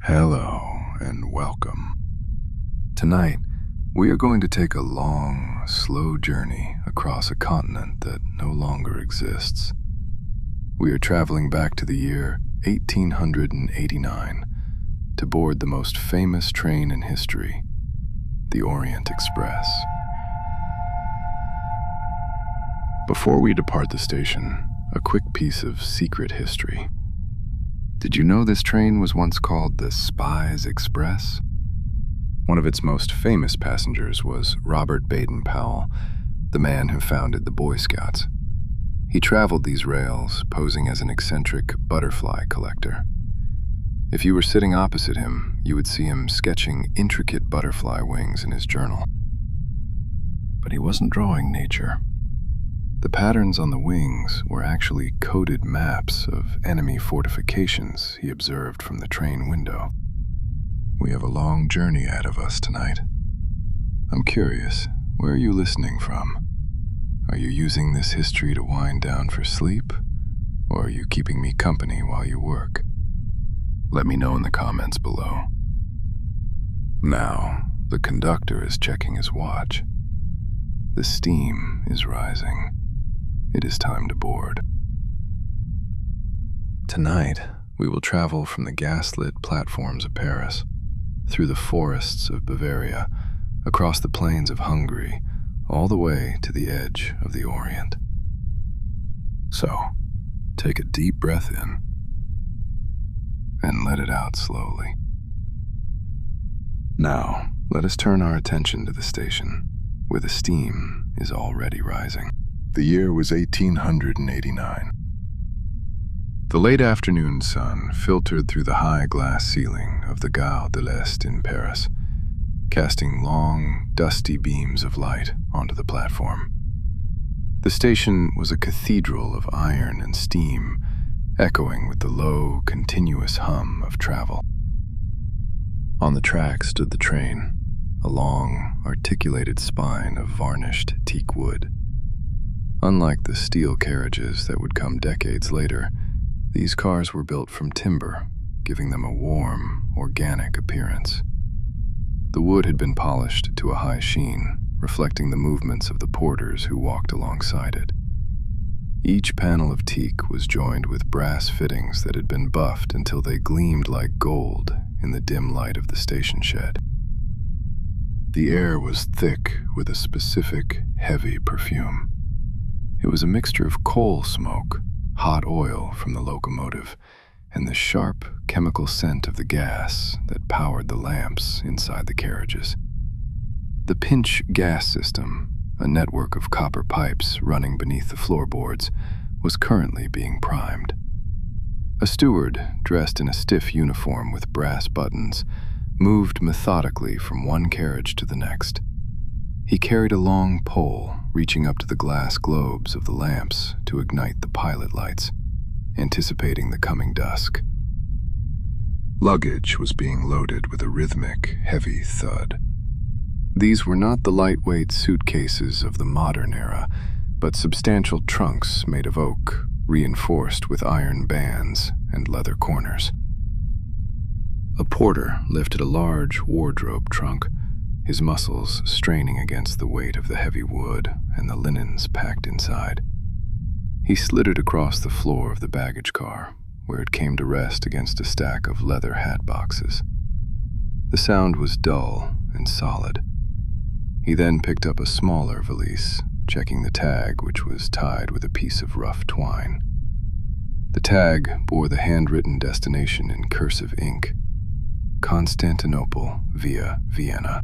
Hello and welcome. Tonight, we are going to take a long, slow journey across a continent that no longer exists. We are traveling back to the year 1889 to board the most famous train in history, the Orient Express. Before we depart the station, a quick piece of secret history. Did you know this train was once called the Spies Express? One of its most famous passengers was Robert Baden-Powell, the man who founded the Boy Scouts. He traveled these rails, posing as an eccentric butterfly collector. If you were sitting opposite him, you would see him sketching intricate butterfly wings in his journal. But he wasn't drawing nature. The patterns on the wings were actually coded maps of enemy fortifications he observed from the train window. We have a long journey ahead of us tonight. I'm curious, where are you listening from? Are you using this history to wind down for sleep, or are you keeping me company while you work? Let me know in the comments below. Now, the conductor is checking his watch. The steam is rising. It is time to board. Tonight, we will travel from the gaslit platforms of Paris, through the forests of Bavaria, across the plains of Hungary, all the way to the edge of the Orient. So, take a deep breath in, and let it out slowly. Now, let us turn our attention to the station, where the steam is already rising. The year was 1889. The late afternoon sun filtered through the high glass ceiling of the Gare de l'Est in Paris, casting long, dusty beams of light onto the platform. The station was a cathedral of iron and steam, echoing with the low, continuous hum of travel. On the track stood the train, a long, articulated spine of varnished teak wood. Unlike the steel carriages that would come decades later, these cars were built from timber, giving them a warm, organic appearance. The wood had been polished to a high sheen, reflecting the movements of the porters who walked alongside it. Each panel of teak was joined with brass fittings that had been buffed until they gleamed like gold in the dim light of the station shed. The air was thick with a specific, heavy perfume. It was a mixture of coal smoke, hot oil from the locomotive, and the sharp chemical scent of the gas that powered the lamps inside the carriages. The pinch gas system, a network of copper pipes running beneath the floorboards, was currently being primed. A steward, dressed in a stiff uniform with brass buttons, moved methodically from one carriage to the next. He carried a long pole reaching up to the glass globes of the lamps to ignite the pilot lights, anticipating the coming dusk. Luggage was being loaded with a rhythmic, heavy thud. These were not the lightweight suitcases of the modern era, but substantial trunks made of oak, reinforced with iron bands and leather corners. A porter lifted a large wardrobe trunk, his muscles straining against the weight of the heavy wood and the linens packed inside. He slid it across the floor of the baggage car, where it came to rest against a stack of leather hat boxes. The sound was dull and solid. He then picked up a smaller valise, checking the tag, which was tied with a piece of rough twine. The tag bore the handwritten destination in cursive ink: Constantinople via Vienna.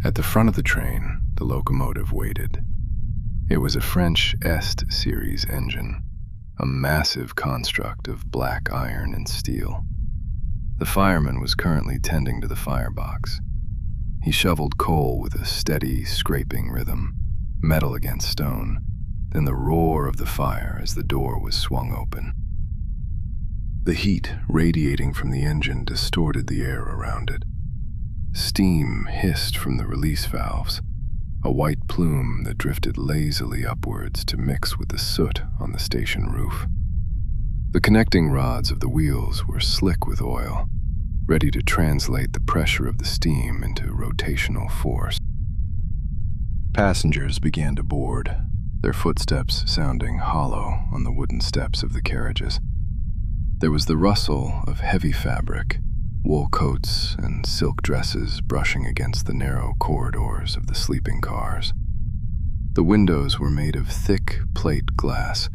At the front of the train, the locomotive waited. It was a French Est series engine, a massive construct of black iron and steel. The fireman was currently tending to the firebox. He shoveled coal with a steady, scraping rhythm, metal against stone, then the roar of the fire as the door was swung open. The heat radiating from the engine distorted the air around it. Steam hissed from the release valves, a white plume that drifted lazily upwards to mix with the soot on the station roof. The connecting rods of the wheels were slick with oil, ready to translate the pressure of the steam into rotational force. Passengers began to board, their footsteps sounding hollow on the wooden steps of the carriages. There was the rustle of heavy fabric, wool coats and silk dresses brushing against the narrow corridors of the sleeping cars. The windows were made of thick plate glass,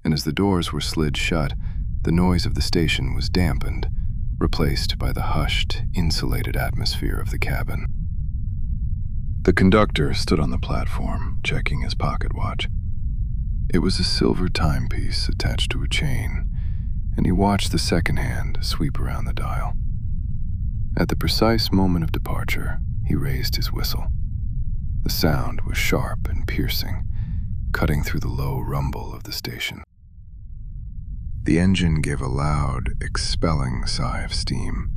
and as the doors were slid shut, the noise of the station was dampened, replaced by the hushed, insulated atmosphere of the cabin. The conductor stood on the platform, checking his pocket watch. It was a silver timepiece attached to a chain, and he watched the second hand sweep around the dial. At the precise moment of departure, he raised his whistle. The sound was sharp and piercing, cutting through the low rumble of the station. The engine gave a loud, expelling sigh of steam.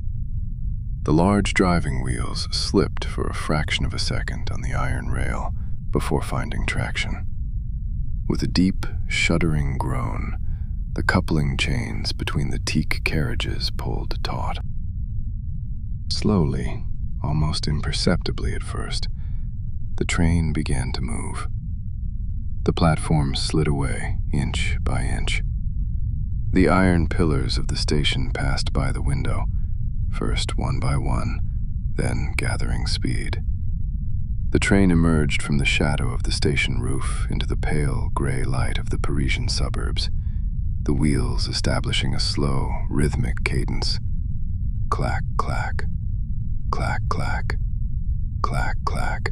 The large driving wheels slipped for a fraction of a second on the iron rail before finding traction. With a deep, shuddering groan, the coupling chains between the teak carriages pulled taut. Slowly, almost imperceptibly at first, the train began to move. The platform slid away, inch by inch. The iron pillars of the station passed by the window, first one by one, then gathering speed. The train emerged from the shadow of the station roof into the pale gray light of the Parisian suburbs, the wheels establishing a slow, rhythmic cadence. Clack, clack, clack, clack, clack, clack.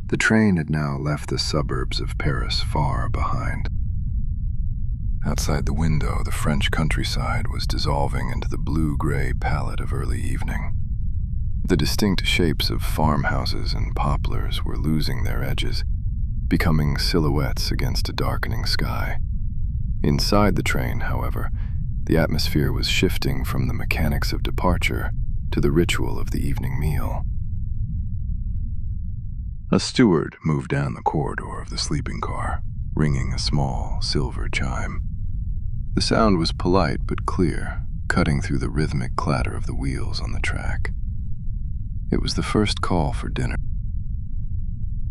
The train had now left the suburbs of Paris far behind. Outside the window, the French countryside was dissolving into the blue-gray palette of early evening. The distinct shapes of farmhouses and poplars were losing their edges, becoming silhouettes against a darkening sky. Inside the train, however, the atmosphere was shifting from the mechanics of departure to the ritual of the evening meal. A steward moved down the corridor of the sleeping car, ringing a small silver chime. The sound was polite but clear, cutting through the rhythmic clatter of the wheels on the track. It was the first call for dinner.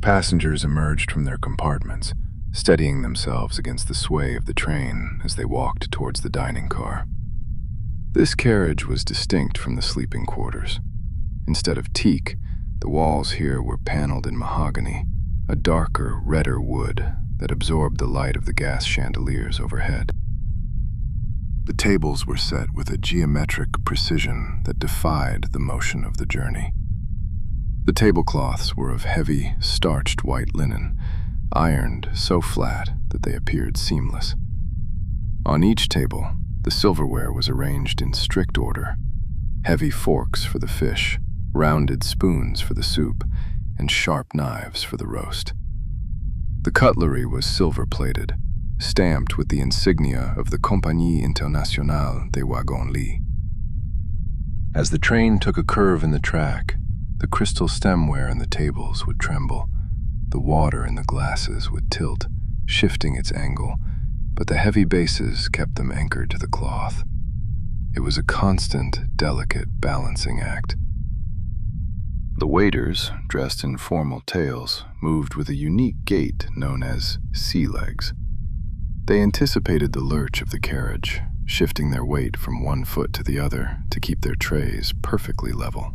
Passengers emerged from their compartments, steadying themselves against the sway of the train as they walked towards the dining car. This carriage was distinct from the sleeping quarters. Instead of teak, the walls here were paneled in mahogany, a darker, redder wood that absorbed the light of the gas chandeliers overhead. The tables were set with a geometric precision that defied the motion of the journey. The tablecloths were of heavy, starched white linen, ironed so flat that they appeared seamless. On each table, the silverware was arranged in strict order: heavy forks for the fish, rounded spoons for the soup, and sharp knives for the roast. The cutlery was silver-plated, stamped with the insignia of the Compagnie Internationale des Wagons-Lits. As the train took a curve in the track, the crystal stemware in the tables would tremble, the water in the glasses would tilt, shifting its angle, but the heavy bases kept them anchored to the cloth. It was a constant, delicate balancing act. The waiters, dressed in formal tails, moved with a unique gait known as sea legs. They anticipated the lurch of the carriage, shifting their weight from one foot to the other to keep their trays perfectly level.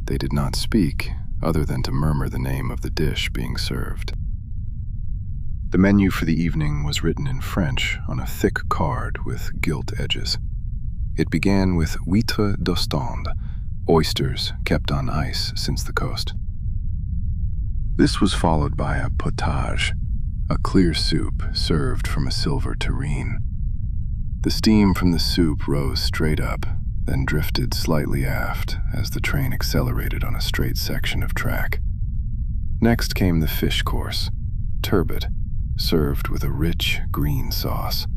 They did not speak, other than to murmur the name of the dish being served. The menu for the evening was written in French on a thick card with gilt edges. It began with huîtres d'Ostende, oysters kept on ice since the coast. This was followed by a potage, a clear soup served from a silver tureen. The steam from the soup rose straight up, then drifted slightly aft as the train accelerated on a straight section of track. Next came the fish course, turbot, served with a rich green sauce.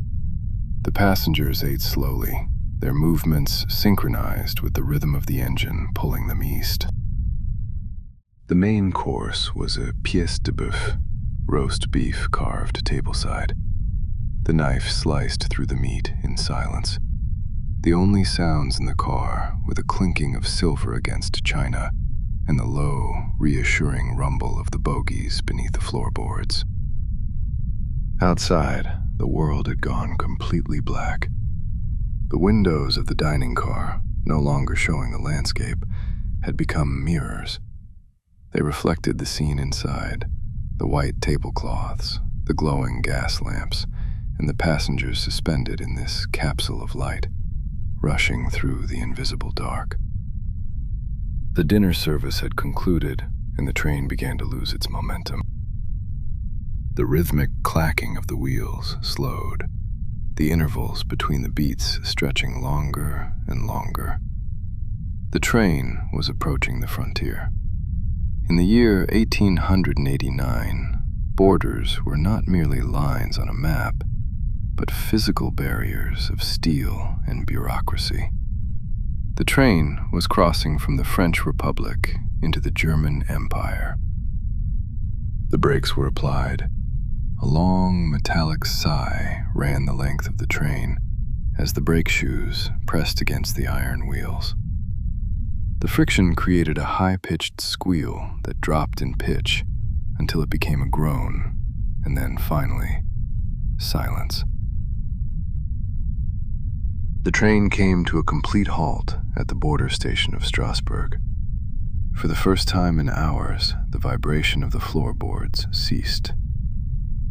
The passengers ate slowly, their movements synchronized with the rhythm of the engine pulling them east. The main course was a pièce de bœuf, roast beef carved tableside. The knife sliced through the meat in silence. The only sounds in the car were the clinking of silver against china and the low, reassuring rumble of the bogies beneath the floorboards. Outside, the world had gone completely black. The windows of the dining car, no longer showing the landscape, had become mirrors. They reflected the scene inside, the white tablecloths, the glowing gas lamps, and the passengers suspended in this capsule of light, rushing through the invisible dark. The dinner service had concluded, and the train began to lose its momentum. The rhythmic clacking of the wheels slowed, the intervals between the beats stretching longer and longer. The train was approaching the frontier. In the year 1889, borders were not merely lines on a map, but physical barriers of steel and bureaucracy. The train was crossing from the French Republic into the German Empire. The brakes were applied. A long, metallic sigh ran the length of the train as the brake shoes pressed against the iron wheels. The friction created a high-pitched squeal that dropped in pitch until it became a groan, and then finally, silence. The train came to a complete halt at the border station of Strasbourg. For the first time in hours, the vibration of the floorboards ceased.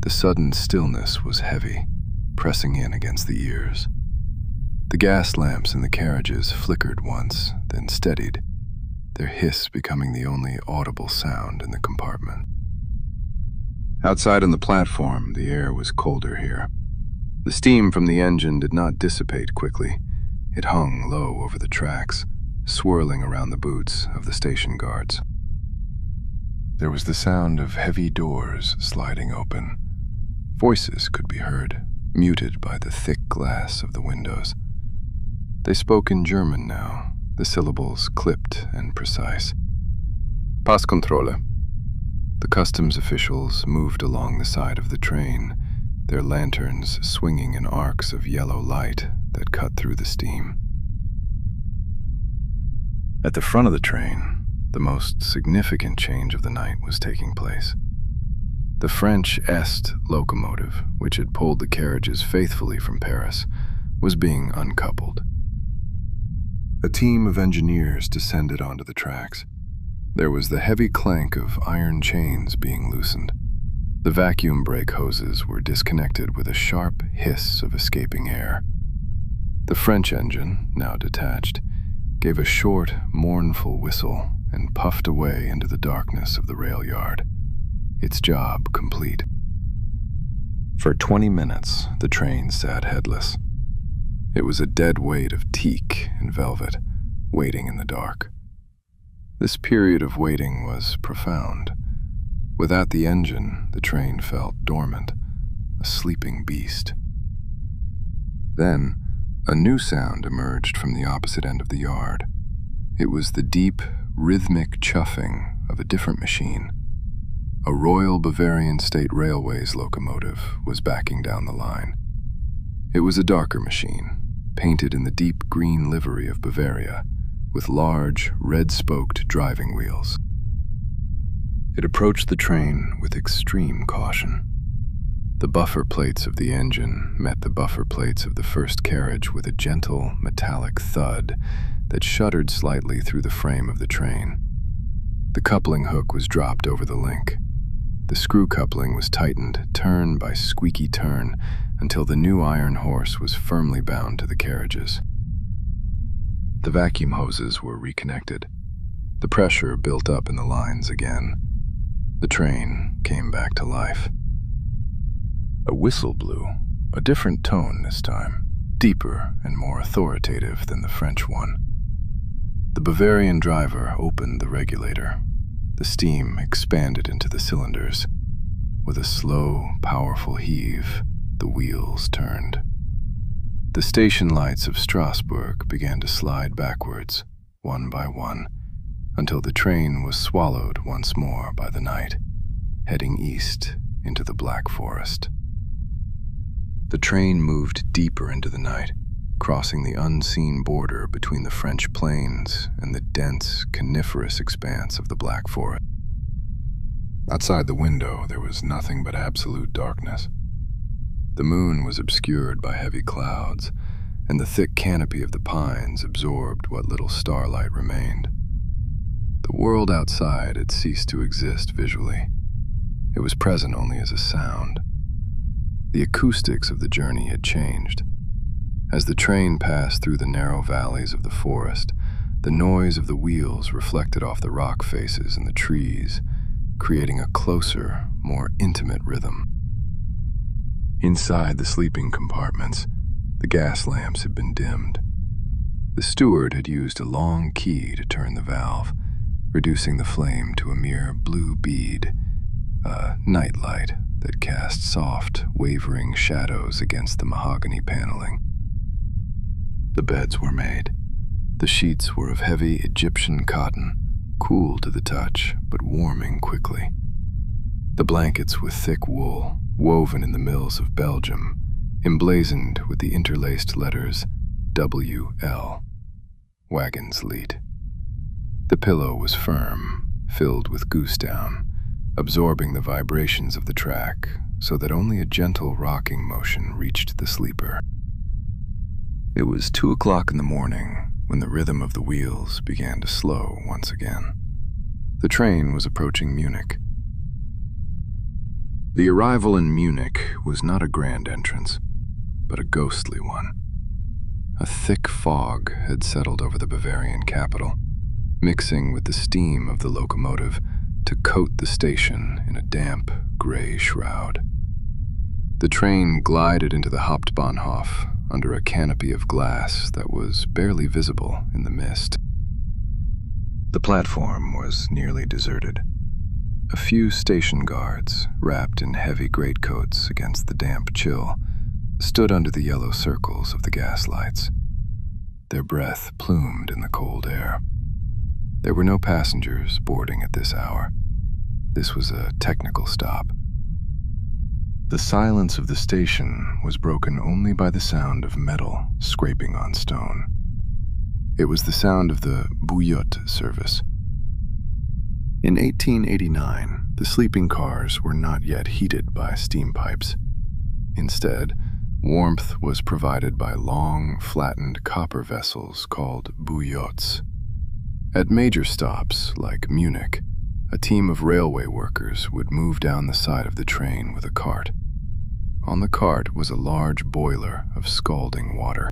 The sudden stillness was heavy, pressing in against the ears. The gas lamps in the carriages flickered once, then steadied, their hiss becoming the only audible sound in the compartment. Outside on the platform, the air was colder here. The steam from the engine did not dissipate quickly. It hung low over the tracks, swirling around the boots of the station guards. There was the sound of heavy doors sliding open. Voices could be heard, muted by the thick glass of the windows. They spoke in German now, the syllables clipped and precise. Passkontrolle. The customs officials moved along the side of the train, their lanterns swinging in arcs of yellow light that cut through the steam. At the front of the train, the most significant change of the night was taking place. The French Est locomotive, which had pulled the carriages faithfully from Paris, was being uncoupled. A team of engineers descended onto the tracks. There was the heavy clank of iron chains being loosened. The vacuum brake hoses were disconnected with a sharp hiss of escaping air. The French engine, now detached, gave a short, mournful whistle and puffed away into the darkness of the rail yard, its job complete. For 20 minutes, the train sat headless. It was a dead weight of teak and velvet, waiting in the dark. This period of waiting was profound. Without the engine, the train felt dormant, a sleeping beast. Then, a new sound emerged from the opposite end of the yard. It was the deep, rhythmic chuffing of a different machine. A Royal Bavarian State Railways locomotive was backing down the line. It was a darker machine, painted in the deep green livery of Bavaria, with large, red-spoked driving wheels. It approached the train with extreme caution. The buffer plates of the engine met the buffer plates of the first carriage with a gentle, metallic thud that shuddered slightly through the frame of the train. The coupling hook was dropped over the link. The screw coupling was tightened, turn by squeaky turn, until the new iron horse was firmly bound to the carriages. The vacuum hoses were reconnected. The pressure built up in the lines again. The train came back to life. A whistle blew, a different tone this time, deeper and more authoritative than the French one. The Bavarian driver opened the regulator. The steam expanded into the cylinders. With a slow, powerful heave, the wheels turned. The station lights of Strasbourg began to slide backwards, one by one, until the train was swallowed once more by the night, heading east into the Black Forest. The train moved deeper into the night, crossing the unseen border between the French plains and the dense, coniferous expanse of the Black Forest. Outside the window, there was nothing but absolute darkness. The moon was obscured by heavy clouds, and the thick canopy of the pines absorbed what little starlight remained. The world outside had ceased to exist visually. It was present only as a sound. The acoustics of the journey had changed. As the train passed through the narrow valleys of the forest, the noise of the wheels reflected off the rock faces and the trees, creating a closer, more intimate rhythm. Inside the sleeping compartments, the gas lamps had been dimmed. The steward had used a long key to turn the valve, reducing the flame to a mere blue bead, a nightlight that cast soft, wavering shadows against the mahogany paneling. The beds were made. The sheets were of heavy Egyptian cotton, cool to the touch, but warming quickly. The blankets with thick wool, woven in the mills of Belgium, emblazoned with the interlaced letters WL, Wagenslied. The pillow was firm, filled with goose down, absorbing the vibrations of the track so that only a gentle rocking motion reached the sleeper. It was 2 o'clock in the morning when the rhythm of the wheels began to slow once again. The train was approaching Munich. The arrival in Munich was not a grand entrance, but a ghostly one. A thick fog had settled over the Bavarian capital, mixing with the steam of the locomotive to coat the station in a damp, gray shroud. The train glided into the Hauptbahnhof under a canopy of glass that was barely visible in the mist. The platform was nearly deserted. A few station guards, wrapped in heavy greatcoats against the damp chill, stood under the yellow circles of the gas lights. Their breath plumed in the cold air. There were no passengers boarding at this hour. This was a technical stop. The silence of the station was broken only by the sound of metal scraping on stone. It was the sound of the bouillotte service. In 1889, the sleeping cars were not yet heated by steam pipes. Instead, warmth was provided by long, flattened copper vessels called bouillottes. At major stops, like Munich, a team of railway workers would move down the side of the train with a cart. On the cart was a large boiler of scalding water.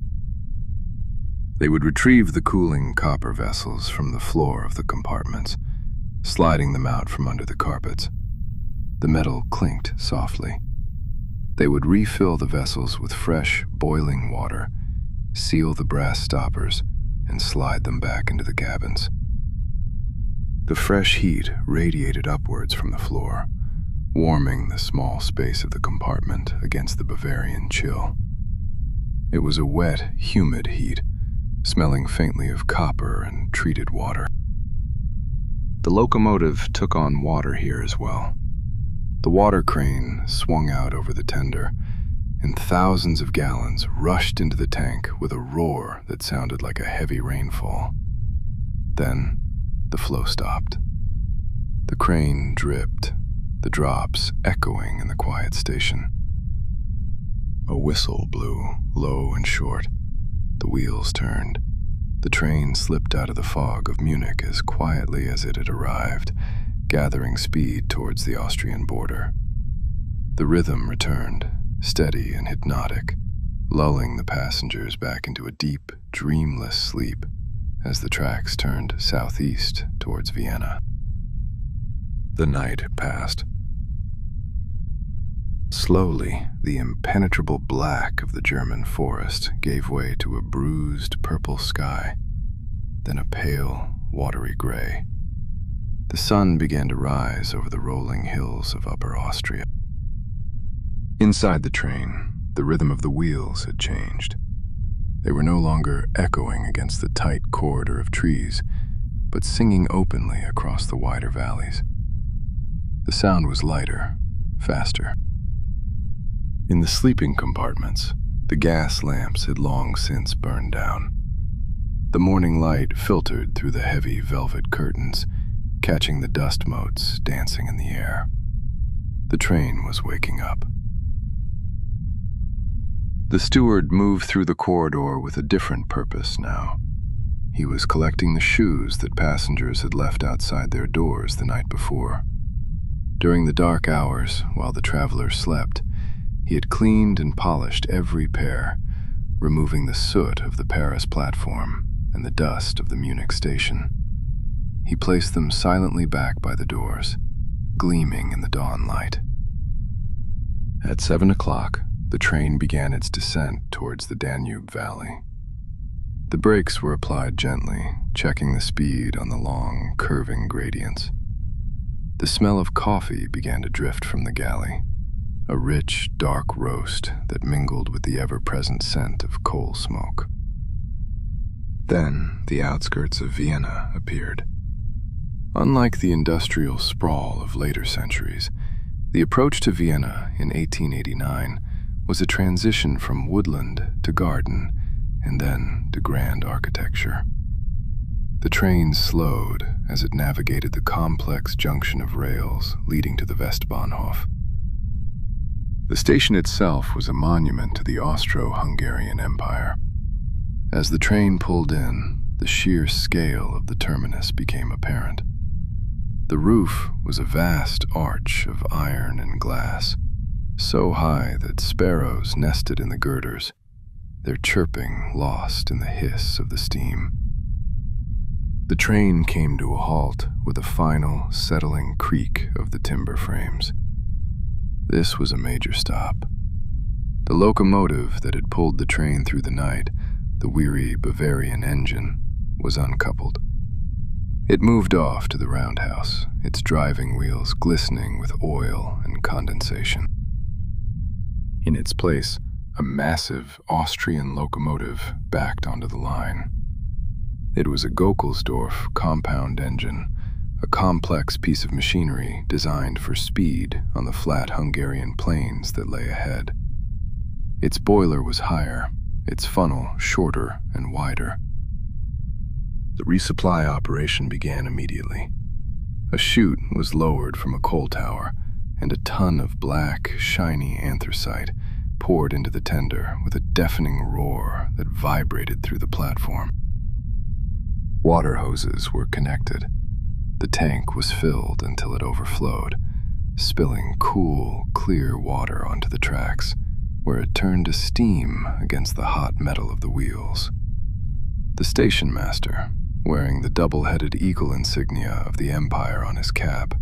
They would retrieve the cooling copper vessels from the floor of the compartments, sliding them out from under the carpets. The metal clinked softly. They would refill the vessels with fresh, boiling water, seal the brass stoppers, and slide them back into the cabins. The fresh heat radiated upwards from the floor, warming the small space of the compartment against the Bavarian chill. It was a wet, humid heat, smelling faintly of copper and treated water. The locomotive took on water here as well. The water crane swung out over the tender, and thousands of gallons rushed into the tank with a roar that sounded like a heavy rainfall. Then, the flow stopped. The crane dripped, the drops echoing in the quiet station. A whistle blew, low and short. The wheels turned. The train slipped out of the fog of Munich as quietly as it had arrived, gathering speed towards the Austrian border. The rhythm returned, steady and hypnotic, lulling the passengers back into a deep, dreamless sleep as the tracks turned southeast towards Vienna. The night passed. Slowly, the impenetrable black of the German forest gave way to a bruised purple sky, then a pale, watery gray. The sun began to rise over the rolling hills of Upper Austria. Inside the train, the rhythm of the wheels had changed. They were no longer echoing against the tight corridor of trees, but singing openly across the wider valleys. The sound was lighter, faster. In the sleeping compartments, the gas lamps had long since burned down. The morning light filtered through the heavy velvet curtains, catching the dust motes dancing in the air. The train was waking up. The steward moved through the corridor with a different purpose now. He was collecting the shoes that passengers had left outside their doors the night before. During the dark hours, while the travelers slept, he had cleaned and polished every pair, removing the soot of the Paris platform and the dust of the Munich station. He placed them silently back by the doors, gleaming in the dawn light. At 7 o'clock, the train began its descent towards the Danube Valley. The brakes were applied gently, checking the speed on the long, curving gradients. The smell of coffee began to drift from the galley, a rich, dark roast that mingled with the ever-present scent of coal smoke. Then the outskirts of Vienna appeared. Unlike the industrial sprawl of later centuries, the approach to Vienna in 1889 was a transition from woodland to garden and then to grand architecture. The train slowed as it navigated the complex junction of rails leading to the Westbahnhof. The station itself was a monument to the Austro-Hungarian Empire. As the train pulled in, the sheer scale of the terminus became apparent. The roof was a vast arch of iron and glass, so high that sparrows nested in the girders, their chirping lost in the hiss of the steam. The train came to a halt with a final, settling creak of the timber frames. This was a major stop. The locomotive that had pulled the train through the night, the weary Bavarian engine, was uncoupled. It moved off to the roundhouse, its driving wheels glistening with oil and condensation. In its place, a massive Austrian locomotive backed onto the line. It was a Gokelsdorf compound engine, a complex piece of machinery designed for speed on the flat Hungarian plains that lay ahead. Its boiler was higher, its funnel shorter and wider. The resupply operation began immediately. A chute was lowered from a coal tower, and a ton of black, shiny anthracite poured into the tender with a deafening roar that vibrated through the platform. Water hoses were connected. The tank was filled until it overflowed, spilling cool, clear water onto the tracks, where it turned to steam against the hot metal of the wheels. The station master, wearing the double-headed eagle insignia of the Empire on his cap,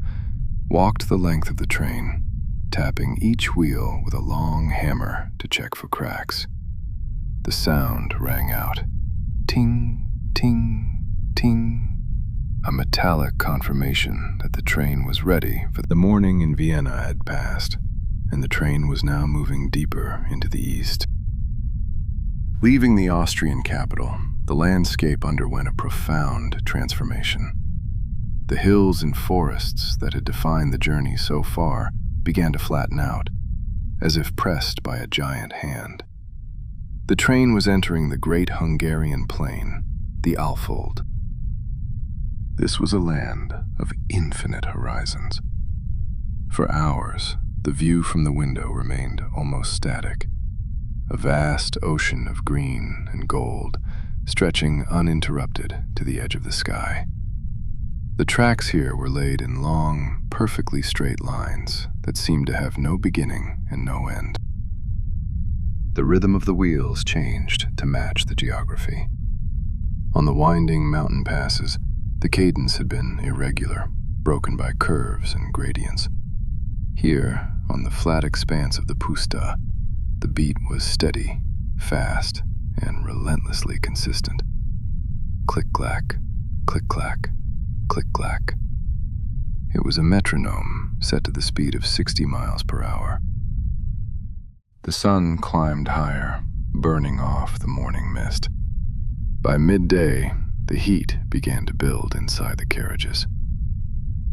walked the length of the train, tapping each wheel with a long hammer to check for cracks. The sound rang out. Ting, ting, ting. A metallic confirmation that the train was ready, for the morning in Vienna had passed, and the train was now moving deeper into the east. Leaving the Austrian capital, the landscape underwent a profound transformation. The hills and forests that had defined the journey so far began to flatten out, as if pressed by a giant hand. The train was entering the great Hungarian plain, the Alfold. This was a land of infinite horizons. For hours, the view from the window remained almost static, a vast ocean of green and gold stretching uninterrupted to the edge of the sky. The tracks here were laid in long, perfectly straight lines that seemed to have no beginning and no end. The rhythm of the wheels changed to match the geography. On the winding mountain passes, the cadence had been irregular, broken by curves and gradients. Here, on the flat expanse of the pusta, the beat was steady, fast, and relentlessly consistent. Click-clack, click-clack, click-clack. It was a metronome set to the speed of 60 miles per hour. The sun climbed higher, burning off the morning mist. By midday, the heat began to build inside the carriages.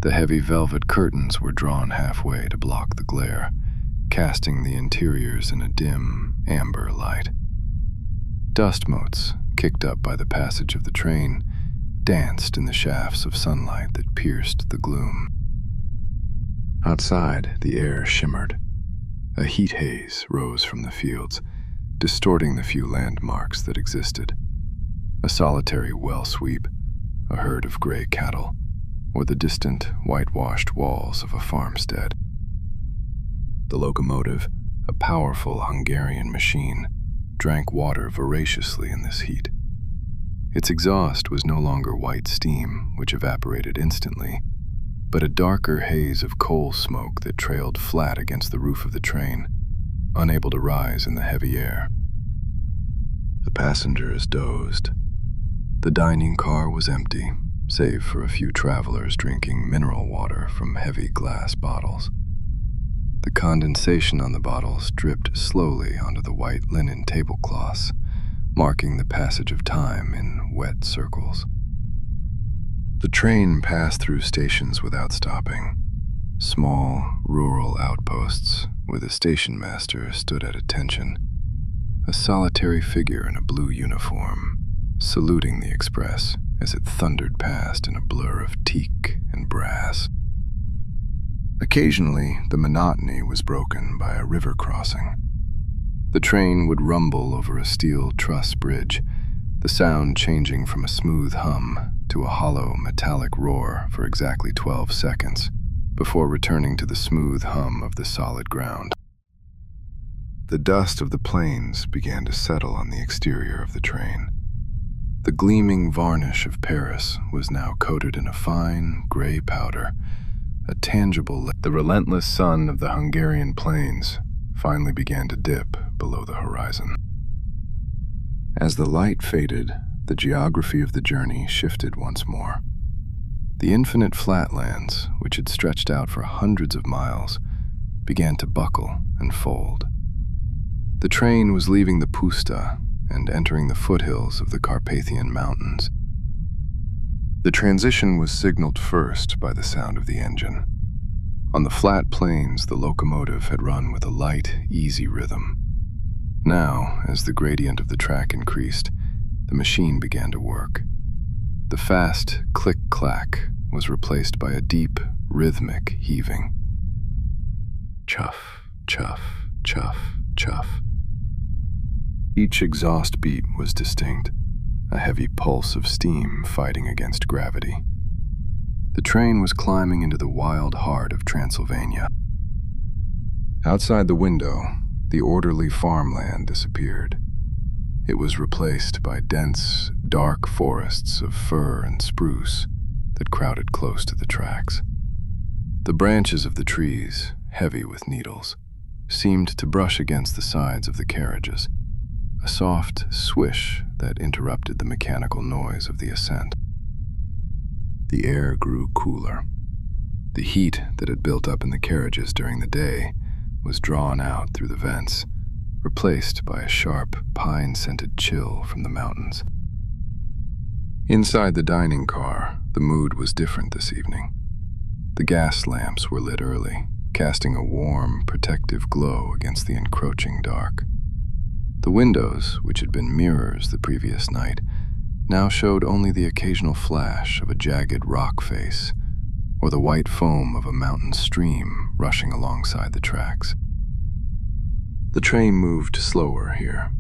The heavy velvet curtains were drawn halfway to block the glare, casting the interiors in a dim, amber light. Dust motes, kicked up by the passage of the train, danced in the shafts of sunlight that pierced the gloom. Outside, the air shimmered. A heat haze rose from the fields, distorting the few landmarks that existed. A solitary well sweep, a herd of gray cattle, or the distant, whitewashed walls of a farmstead. The locomotive, a powerful Hungarian machine, drank water voraciously in this heat. Its exhaust was no longer white steam, which evaporated instantly, but a darker haze of coal smoke that trailed flat against the roof of the train, unable to rise in the heavy air. The passengers dozed. The dining car was empty, save for a few travelers drinking mineral water from heavy glass bottles. The condensation on the bottles dripped slowly onto the white linen tablecloths, marking the passage of time in wet circles. The train passed through stations without stopping. Small, rural outposts where the station master stood at attention, a solitary figure in a blue uniform, saluting the express as it thundered past in a blur of teak and brass. Occasionally, the monotony was broken by a river crossing. The train would rumble over a steel truss bridge, the sound changing from a smooth hum to a hollow metallic roar for exactly 12 seconds, before returning to the smooth hum of the solid ground. The dust of the plains began to settle on the exterior of the train. The gleaming varnish of Paris was now coated in a fine, gray powder, a tangible. The relentless sun of the Hungarian plains finally began to dip below the horizon. As the light faded, the geography of the journey shifted once more. The infinite flatlands, which had stretched out for hundreds of miles, began to buckle and fold. The train was leaving the puszta and entering the foothills of the Carpathian mountains. The transition was signaled first by the sound of the engine. On the flat plains, the locomotive had run with a light, easy rhythm. Now, as the gradient of the track increased, the machine began to work. The fast click-clack was replaced by a deep, rhythmic heaving. Chuff, chuff, chuff, chuff. Each exhaust beat was distinct, a heavy pulse of steam fighting against gravity. The train was climbing into the wild heart of Transylvania. Outside the window, the orderly farmland disappeared. It was replaced by dense, dark forests of fir and spruce that crowded close to the tracks. The branches of the trees, heavy with needles, seemed to brush against the sides of the carriages, a soft swish that interrupted the mechanical noise of the ascent. The air grew cooler. The heat that had built up in the carriages during the day was drawn out through the vents, replaced by a sharp, pine-scented chill from the mountains. Inside the dining car, the mood was different this evening. The gas lamps were lit early, casting a warm, protective glow against the encroaching dark. The windows, which had been mirrors the previous night, now showed only the occasional flash of a jagged rock face or the white foam of a mountain stream rushing alongside the tracks. The train moved slower here.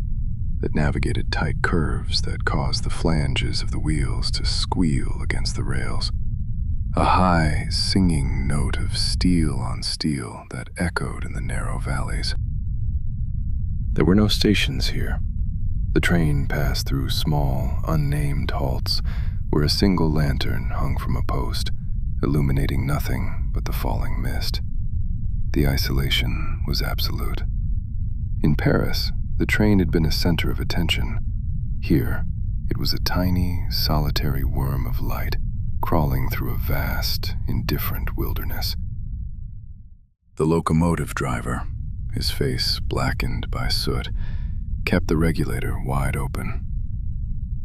It navigated tight curves that caused the flanges of the wheels to squeal against the rails, a high, singing note of steel on steel that echoed in the narrow valleys. There were no stations here. The train passed through small, unnamed halts where a single lantern hung from a post, illuminating nothing but the falling mist. The isolation was absolute. In Paris, the train had been a center of attention. Here, it was a tiny, solitary worm of light crawling through a vast, indifferent wilderness. The locomotive driver, his face blackened by soot, kept the regulator wide open.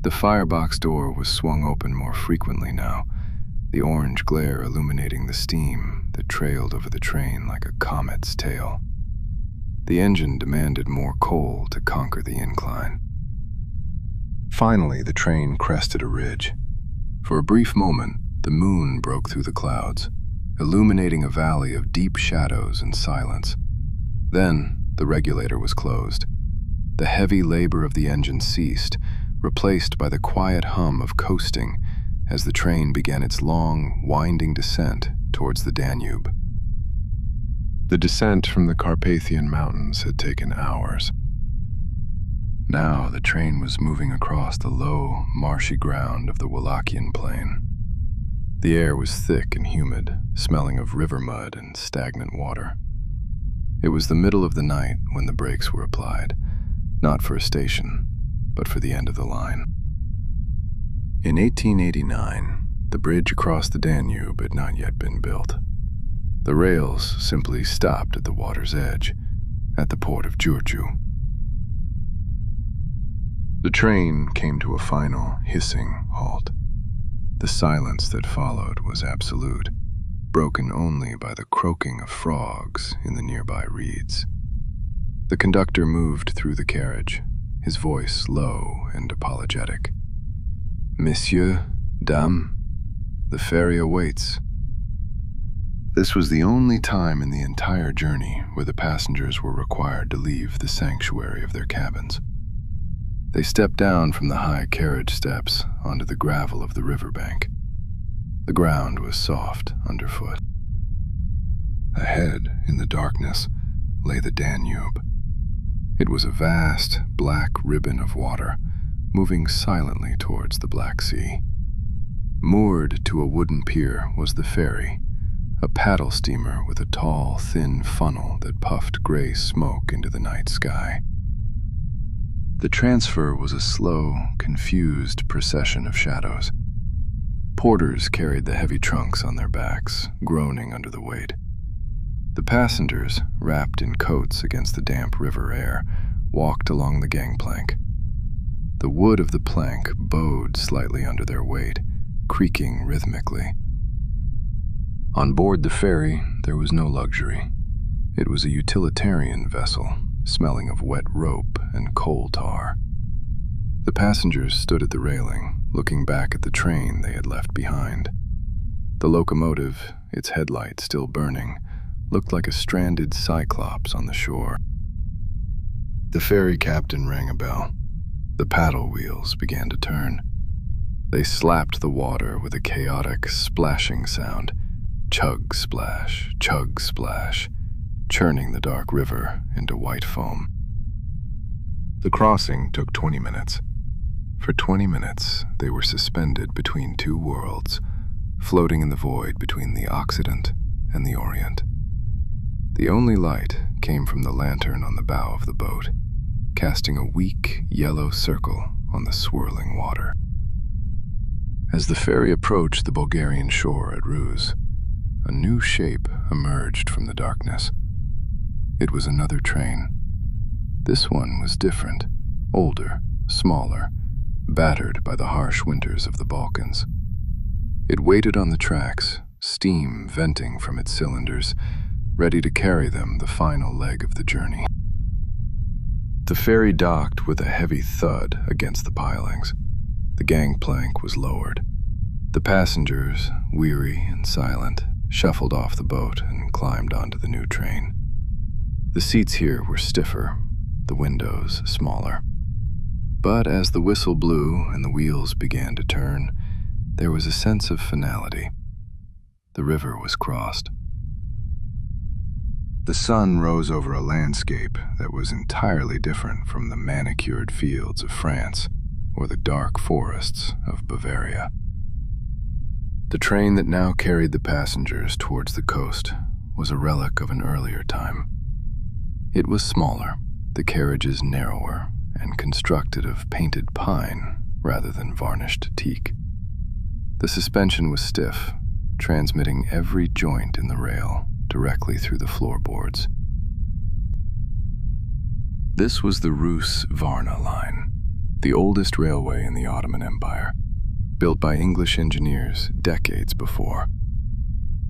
The firebox door was swung open more frequently now, the orange glare illuminating the steam that trailed over the train like a comet's tail. The engine demanded more coal to conquer the incline. Finally, the train crested a ridge. For a brief moment, the moon broke through the clouds, illuminating a valley of deep shadows and silence. Then, the regulator was closed. The heavy labor of the engine ceased, replaced by the quiet hum of coasting as the train began its long, winding descent towards the Danube. The descent from the Carpathian mountains had taken hours. Now the train was moving across the low, marshy ground of the Wallachian plain. The air was thick and humid, smelling of river mud and stagnant water. It was the middle of the night when the brakes were applied, not for a station, but for the end of the line. In 1889, the bridge across the Danube had not yet been built. The rails simply stopped at the water's edge, at the port of Giurgiu. The train came to a final, hissing halt. The silence that followed was absolute, broken only by the croaking of frogs in the nearby reeds. The conductor moved through the carriage, his voice low and apologetic. "Messieurs, dames, the ferry awaits." This was the only time in the entire journey where the passengers were required to leave the sanctuary of their cabins. They stepped down from the high carriage steps onto the gravel of the riverbank. The ground was soft underfoot. Ahead, in the darkness, lay the Danube. It was a vast, black ribbon of water, moving silently towards the Black Sea. Moored to a wooden pier was the ferry, a paddle steamer with a tall, thin funnel that puffed gray smoke into the night sky. The transfer was a slow, confused procession of shadows. Porters carried the heavy trunks on their backs, groaning under the weight. The passengers, wrapped in coats against the damp river air, walked along the gangplank. The wood of the plank bowed slightly under their weight, creaking rhythmically. On board the ferry, there was no luxury. It was a utilitarian vessel, smelling of wet rope and coal tar. The passengers stood at the railing, looking back at the train they had left behind. The locomotive, its headlight still burning, looked like a stranded cyclops on the shore. The ferry captain rang a bell. The paddle wheels began to turn. They slapped the water with a chaotic, splashing sound. Chug splash, churning the dark river into white foam. The crossing took 20 minutes. For 20 minutes, they were suspended between two worlds, floating in the void between the Occident and the Orient. The only light came from the lantern on the bow of the boat, casting a weak, yellow circle on the swirling water. As the ferry approached the Bulgarian shore at Ruse, a new shape emerged from the darkness. It was another train. This one was different, older, smaller, battered by the harsh winters of the Balkans. It waited on the tracks, steam venting from its cylinders, ready to carry them the final leg of the journey. The ferry docked with a heavy thud against the pilings. The gangplank was lowered. The passengers, weary and silent, shuffled off the boat and climbed onto the new train. The seats here were stiffer, the windows smaller. But as the whistle blew and the wheels began to turn, there was a sense of finality. The river was crossed. The sun rose over a landscape that was entirely different from the manicured fields of France or the dark forests of Bavaria. The train that now carried the passengers towards the coast was a relic of an earlier time. It was smaller, the carriages narrower, and constructed of painted pine rather than varnished teak. The suspension was stiff, transmitting every joint in the rail directly through the floorboards. This was the Rus-Varna line, the oldest railway in the Ottoman Empire, built by English engineers decades before.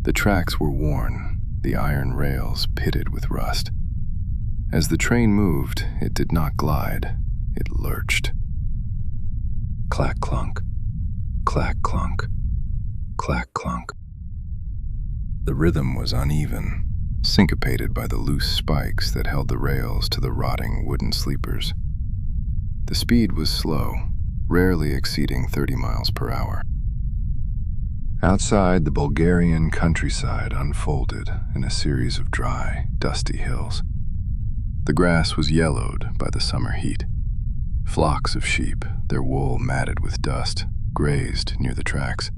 The tracks were worn, the iron rails pitted with rust. As the train moved, it did not glide, it lurched. Clack-clunk, clack-clunk, clack-clunk. The rhythm was uneven, syncopated by the loose spikes that held the rails to the rotting wooden sleepers. The speed was slow, rarely exceeding 30 miles per hour. Outside, the Bulgarian countryside unfolded in a series of dry, dusty hills. The grass was yellowed by the summer heat. Flocks of sheep, their wool matted with dust, grazed near the tracks,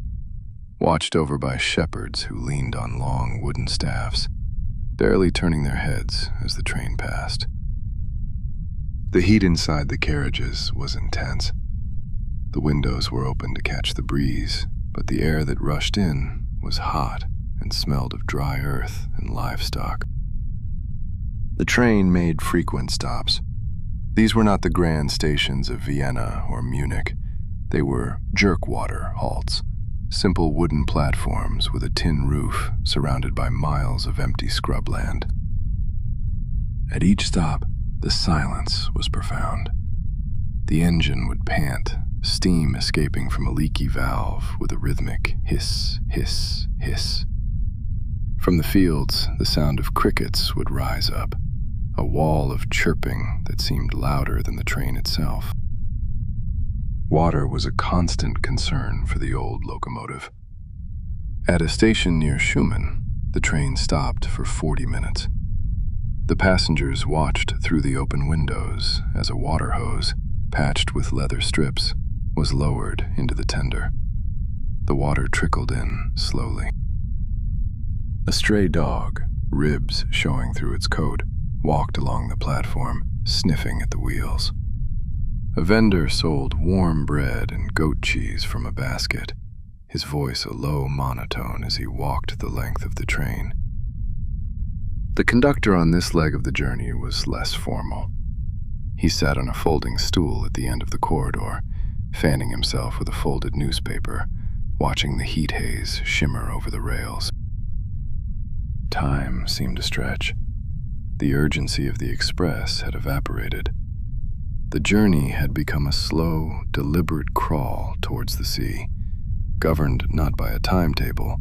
watched over by shepherds who leaned on long wooden staffs, barely turning their heads as the train passed. The heat inside the carriages was intense. The windows were open to catch the breeze, but the air that rushed in was hot and smelled of dry earth and livestock. The train made frequent stops. These were not the grand stations of Vienna or Munich. They were jerkwater halts, simple wooden platforms with a tin roof surrounded by miles of empty scrubland. At each stop, the silence was profound. The engine would pant, steam escaping from a leaky valve with a rhythmic hiss, hiss, hiss. From the fields, the sound of crickets would rise up, a wall of chirping that seemed louder than the train itself. Water was a constant concern for the old locomotive. At a station near Schumann, the train stopped for 40 minutes. The passengers watched through the open windows as a water hose, patched with leather strips, was lowered into the tender. The water trickled in slowly. A stray dog, ribs showing through its coat, walked along the platform, sniffing at the wheels. A vendor sold warm bread and goat cheese from a basket, his voice a low monotone as he walked the length of the train. The conductor on this leg of the journey was less formal. He sat on a folding stool at the end of the corridor, fanning himself with a folded newspaper, watching the heat haze shimmer over the rails. Time seemed to stretch. The urgency of the express had evaporated. The journey had become a slow, deliberate crawl towards the sea, governed not by a timetable,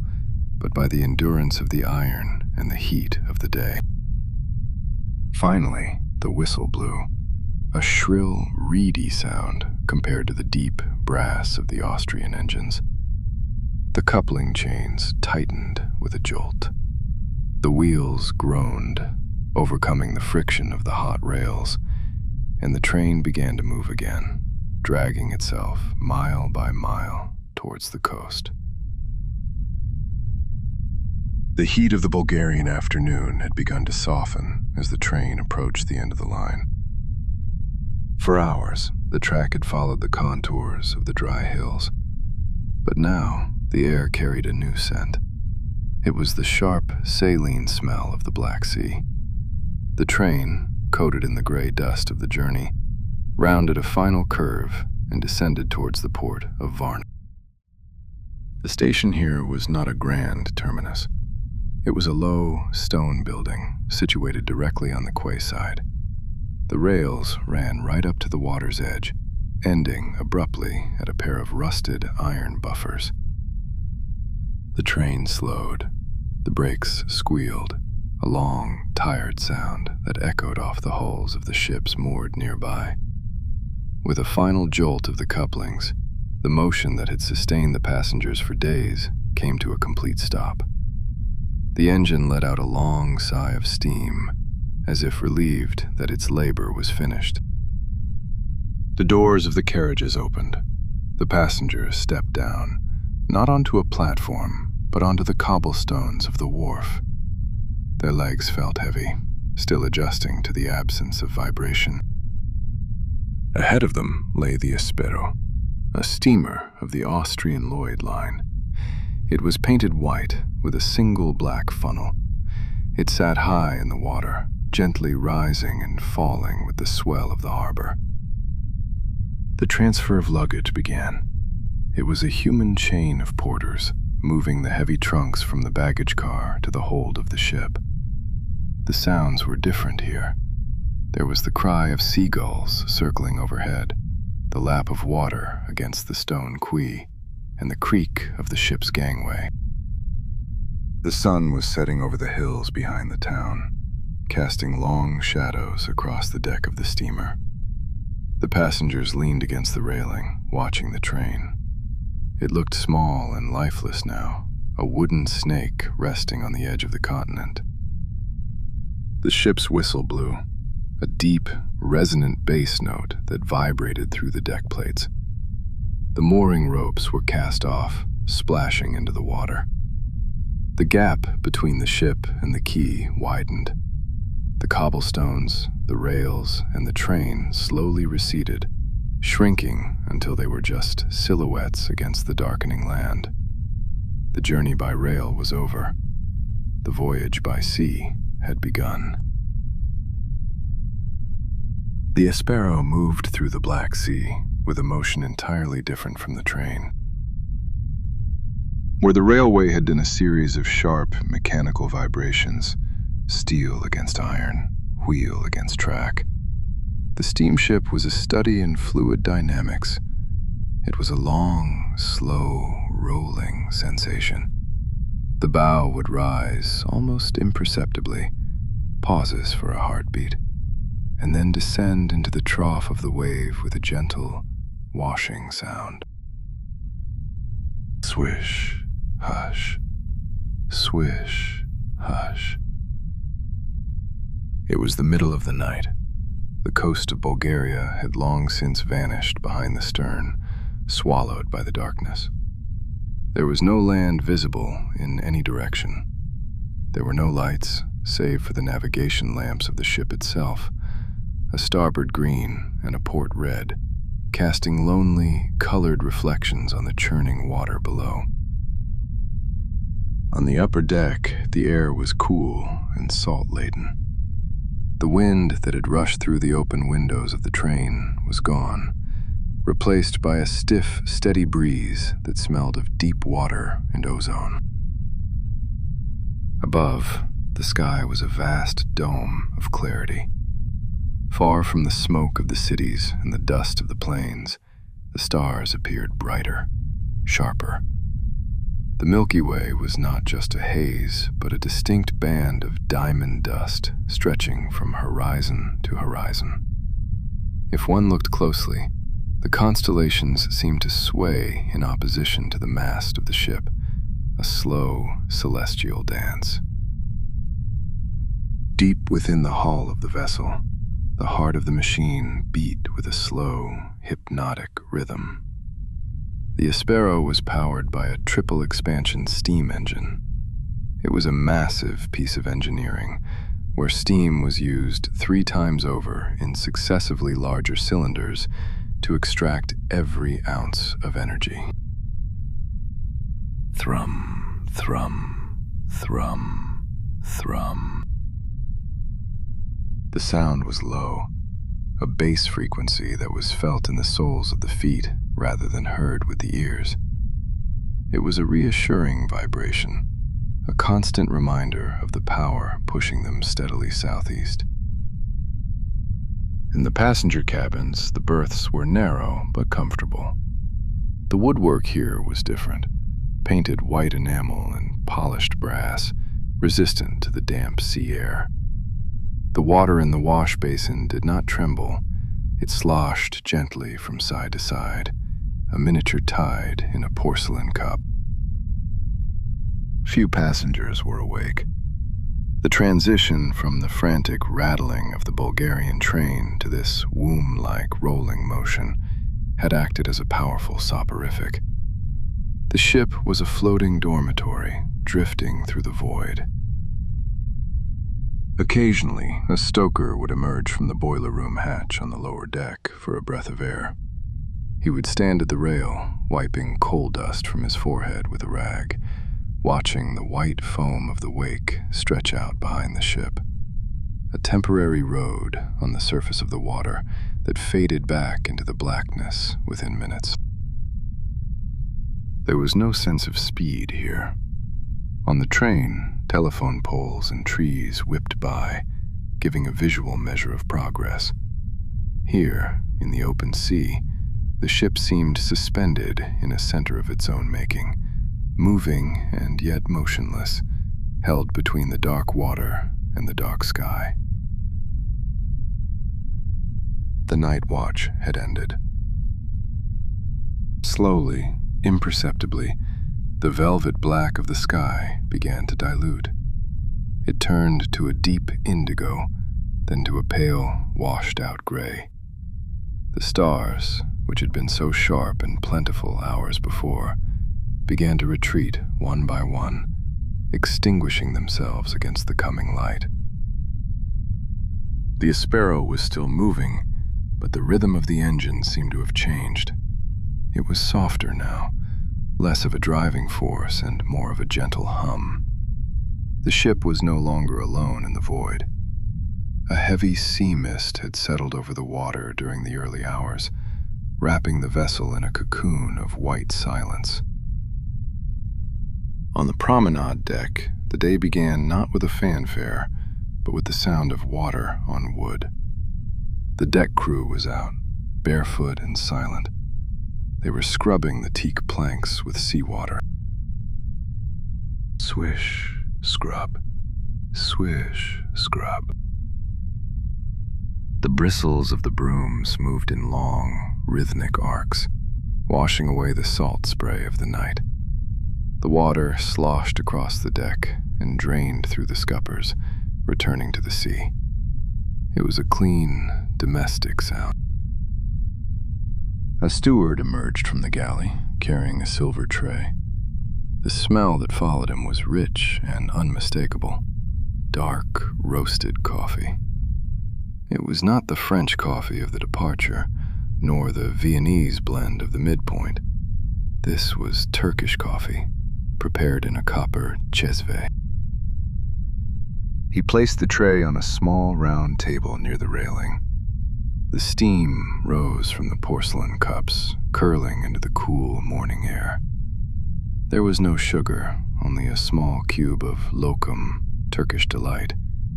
but by the endurance of the iron and the heat of the day. Finally, the whistle blew, a shrill, reedy sound compared to the deep brass of the Austrian engines. The coupling chains tightened with a jolt. The wheels groaned, overcoming the friction of the hot rails, and the train began to move again, dragging itself mile by mile towards the coast. The heat of the Bulgarian afternoon had begun to soften as the train approached the end of the line. For hours, the track had followed the contours of the dry hills, but now the air carried a new scent. It was the sharp, saline smell of the Black Sea. The train, coated in the gray dust of the journey, rounded a final curve and descended towards the port of Varna. The station here was not a grand terminus. It was a low, stone building situated directly on the quayside. The rails ran right up to the water's edge, ending abruptly at a pair of rusted iron buffers. The train slowed. The brakes squealed, a long, tired sound that echoed off the hulls of the ships moored nearby. With a final jolt of the couplings, the motion that had sustained the passengers for days came to a complete stop. The engine let out a long sigh of steam, as if relieved that its labor was finished. The doors of the carriages opened. The passengers stepped down, not onto a platform, but onto the cobblestones of the wharf. Their legs felt heavy, still adjusting to the absence of vibration. Ahead of them lay the Espero, a steamer of the Austrian Lloyd line. It was painted white with a single black funnel. It sat high in the water, gently rising and falling with the swell of the harbor. The transfer of luggage began. It was a human chain of porters, moving the heavy trunks from the baggage car to the hold of the ship. The sounds were different here. There was the cry of seagulls circling overhead, the lap of water against the stone quay, and the creak of the ship's gangway. The sun was setting over the hills behind the town, casting long shadows across the deck of the steamer. The passengers leaned against the railing, watching the train. It looked small and lifeless now, a wooden snake resting on the edge of the continent. The ship's whistle blew, a deep, resonant bass note that vibrated through the deck plates. The mooring ropes were cast off, splashing into the water. The gap between the ship and the quay widened. The cobblestones, the rails, and the train slowly receded, shrinking until they were just silhouettes against the darkening land. The journey by rail was over. The voyage by sea had begun. The Aspero moved through the Black Sea with a motion entirely different from the train. Where the railway had been a series of sharp, mechanical vibrations, steel against iron, wheel against track, the steamship was a study in fluid dynamics. It was a long, slow, rolling sensation. The bow would rise almost imperceptibly, pauses for a heartbeat, and then descend into the trough of the wave with a gentle, washing sound. Swish, hush, swish, hush. It was the middle of the night. The coast of Bulgaria had long since vanished behind the stern, swallowed by the darkness. There was no land visible in any direction. There were no lights, save for the navigation lamps of the ship itself, a starboard green and a port red, casting lonely, colored reflections on the churning water below. On the upper deck, the air was cool and salt-laden. The wind that had rushed through the open windows of the train was gone, replaced by a stiff, steady breeze that smelled of deep water and ozone. Above, the sky was a vast dome of clarity. Far from the smoke of the cities and the dust of the plains, the stars appeared brighter, sharper. The Milky Way was not just a haze, but a distinct band of diamond dust stretching from horizon to horizon. If one looked closely, the constellations seemed to sway in opposition to the mast of the ship, a slow, celestial dance. Deep within the hull of the vessel, the heart of the machine beat with a slow, hypnotic rhythm. The Aspero was powered by a triple expansion steam engine. It was a massive piece of engineering, where steam was used 3 times over in successively larger cylinders to extract every ounce of energy. Thrum, thrum, thrum, thrum. The sound was low, a bass frequency that was felt in the soles of the feet rather than heard with the ears. It was a reassuring vibration, a constant reminder of the power pushing them steadily southeast. In the passenger cabins, the berths were narrow but comfortable. The woodwork here was different, painted white enamel and polished brass, resistant to the damp sea air. The water in the wash basin did not tremble. It sloshed gently from side to side, a miniature tide in a porcelain cup. Few passengers were awake. The transition from the frantic rattling of the Bulgarian train to this womb-like rolling motion had acted as a powerful soporific. The ship was a floating dormitory, drifting through the void. Occasionally, a stoker would emerge from the boiler room hatch on the lower deck for a breath of air. He would stand at the rail, wiping coal dust from his forehead with a rag, watching the white foam of the wake stretch out behind the ship. A temporary road on the surface of the water that faded back into the blackness within minutes. There was no sense of speed here. On the train, telephone poles and trees whipped by, giving a visual measure of progress. Here, in the open sea, the ship seemed suspended in a center of its own making, moving and yet motionless, held between the dark water and the dark sky. The night watch had ended. Slowly, imperceptibly, the velvet black of the sky began to dilute. It turned to a deep indigo, then to a pale, washed-out gray. The stars, which had been so sharp and plentiful hours before, began to retreat one by one, extinguishing themselves against the coming light. The Aspero was still moving, but the rhythm of the engine seemed to have changed. It was softer now, less of a driving force and more of a gentle hum. The ship was no longer alone in the void. A heavy sea mist had settled over the water during the early hours, wrapping the vessel in a cocoon of white silence. On the promenade deck, the day began not with a fanfare, but with the sound of water on wood. The deck crew was out, barefoot and silent. They were scrubbing the teak planks with seawater. Swish, scrub, swish, scrub. The bristles of the brooms moved in long, rhythmic arcs, washing away the salt spray of the night. The water sloshed across the deck and drained through the scuppers, returning to the sea. It was a clean, domestic sound. A steward emerged from the galley, carrying a silver tray. The smell that followed him was rich and unmistakable. Dark, roasted coffee. It was not the French coffee of the departure, nor the Viennese blend of the midpoint. This was Turkish coffee, prepared in a copper chesve. He placed the tray on a small, round table near the railing. The steam rose from the porcelain cups, curling into the cool morning air. There was no sugar, only a small cube of lokum, Turkish delight,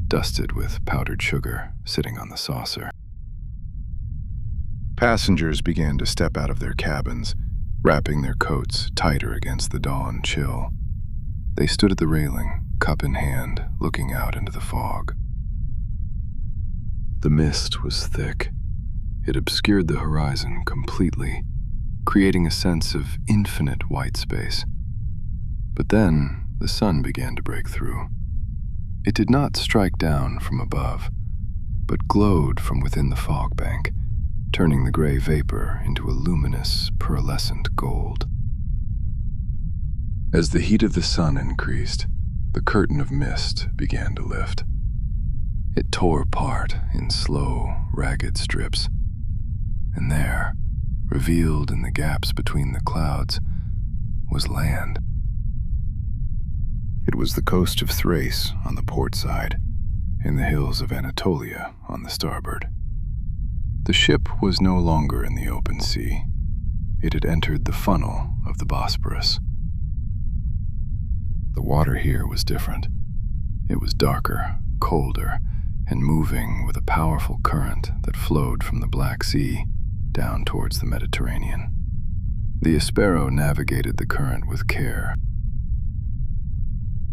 dusted with powdered sugar, sitting on the saucer. Passengers began to step out of their cabins, wrapping their coats tighter against the dawn chill. They stood at the railing, cup in hand, looking out into the fog. The mist was thick. It obscured the horizon completely, creating a sense of infinite white space. But then the sun began to break through. It did not strike down from above, but glowed from within the fog bank, turning the gray vapor into a luminous, pearlescent gold. As the heat of the sun increased, the curtain of mist began to lift. It tore apart in slow, ragged strips, and there, revealed in the gaps between the clouds, was land. It was the coast of Thrace on the port side, and the hills of Anatolia on the starboard. The ship was no longer in the open sea. It had entered the funnel of the Bosporus. The water here was different. It was darker, colder, and moving with a powerful current that flowed from the Black Sea down towards the Mediterranean. The Aspero navigated the current with care.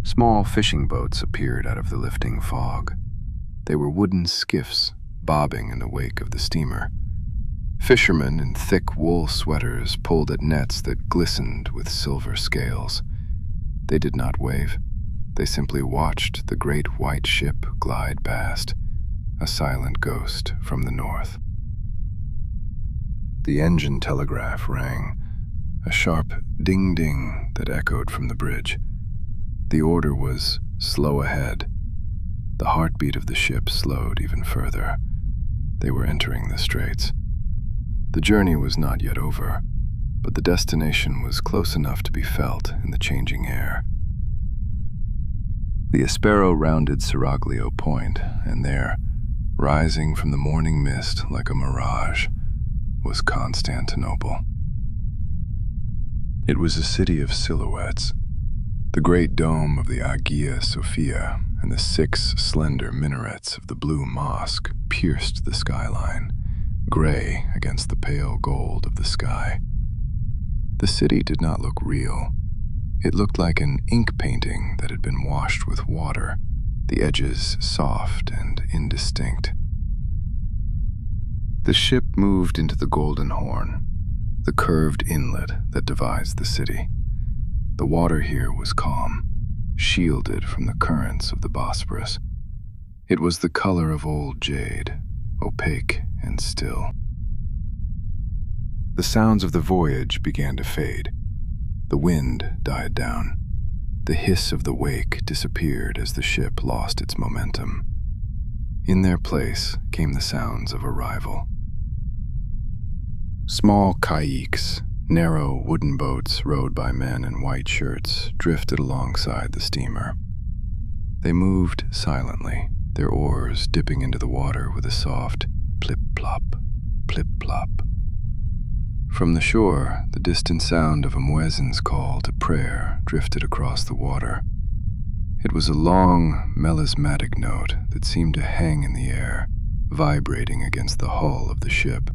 Small fishing boats appeared out of the lifting fog. They were wooden skiffs bobbing in the wake of the steamer. Fishermen in thick wool sweaters pulled at nets that glistened with silver scales. They did not wave. They simply watched the great white ship glide past, a silent ghost from the north. The engine telegraph rang, a sharp ding-ding that echoed from the bridge. The order was slow ahead. The heartbeat of the ship slowed even further. They were entering the straits. The journey was not yet over, but the destination was close enough to be felt in the changing air. The Aspero rounded Seraglio Point, and there, rising from the morning mist like a mirage, was Constantinople. It was a city of silhouettes. The great dome of the Hagia Sophia and the 6 slender minarets of the blue mosque pierced the skyline, gray against the pale gold of the sky. The city did not look real. It looked like an ink painting that had been washed with water, the edges soft and indistinct. The ship moved into the Golden Horn, the curved inlet that divides the city. The water here was calm, shielded from the currents of the Bosporus. It was the color of old jade, opaque and still. The sounds of the voyage began to fade. The wind died down. The hiss of the wake disappeared as the ship lost its momentum. In their place came the sounds of arrival. Small kayaks, narrow wooden boats rowed by men in white shirts, drifted alongside the steamer. They moved silently, their oars dipping into the water with a soft plip-plop, plip-plop. From the shore, the distant sound of a muezzin's call to prayer drifted across the water. It was a long, melismatic note that seemed to hang in the air, vibrating against the hull of the ship.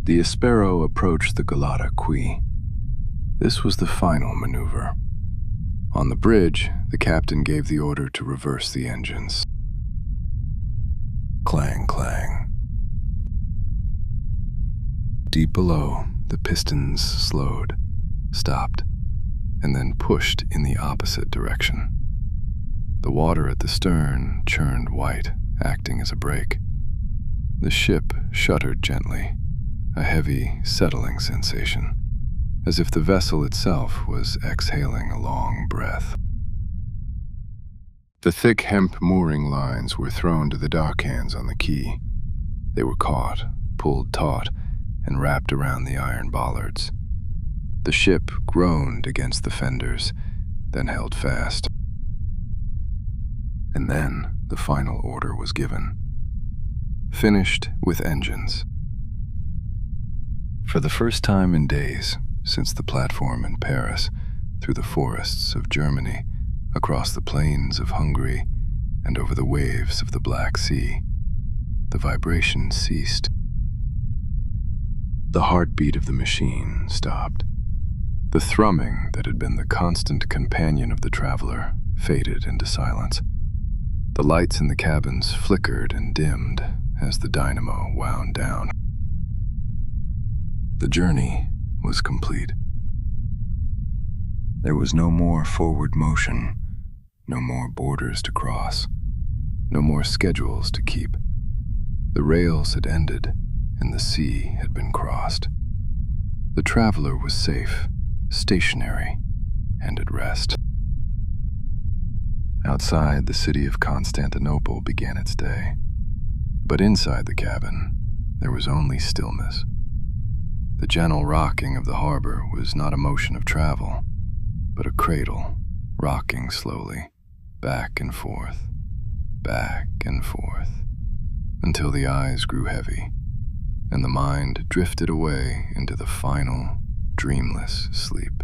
The Espero approached the Galata quay. This was the final maneuver. On the bridge, the captain gave the order to reverse the engines. Clang, clang. Deep below, the pistons slowed, stopped, and then pushed in the opposite direction. The water at the stern churned white, acting as a brake. The ship shuddered gently, a heavy, settling sensation, as if the vessel itself was exhaling a long breath. The thick hemp mooring lines were thrown to the dockhands on the quay. They were caught, pulled taut, and wrapped around the iron bollards. The ship groaned against the fenders, then held fast. And then the final order was given. Finished with engines. For the first time in days, since the platform in Paris, through the forests of Germany, across the plains of Hungary, and over the waves of the Black Sea, the vibration ceased. The heartbeat of the machine stopped. The thrumming that had been the constant companion of the traveler faded into silence. The lights in the cabins flickered and dimmed as the dynamo wound down. The journey was complete. There was no more forward motion, no more borders to cross, no more schedules to keep. The rails had ended, and the sea had been crossed. The traveler was safe, stationary, and at rest. Outside, the city of Constantinople began its day. But inside the cabin, there was only stillness. The gentle rocking of the harbor was not a motion of travel, but a cradle, rocking slowly, back and forth, until the eyes grew heavy, and the mind drifted away into the final, dreamless sleep.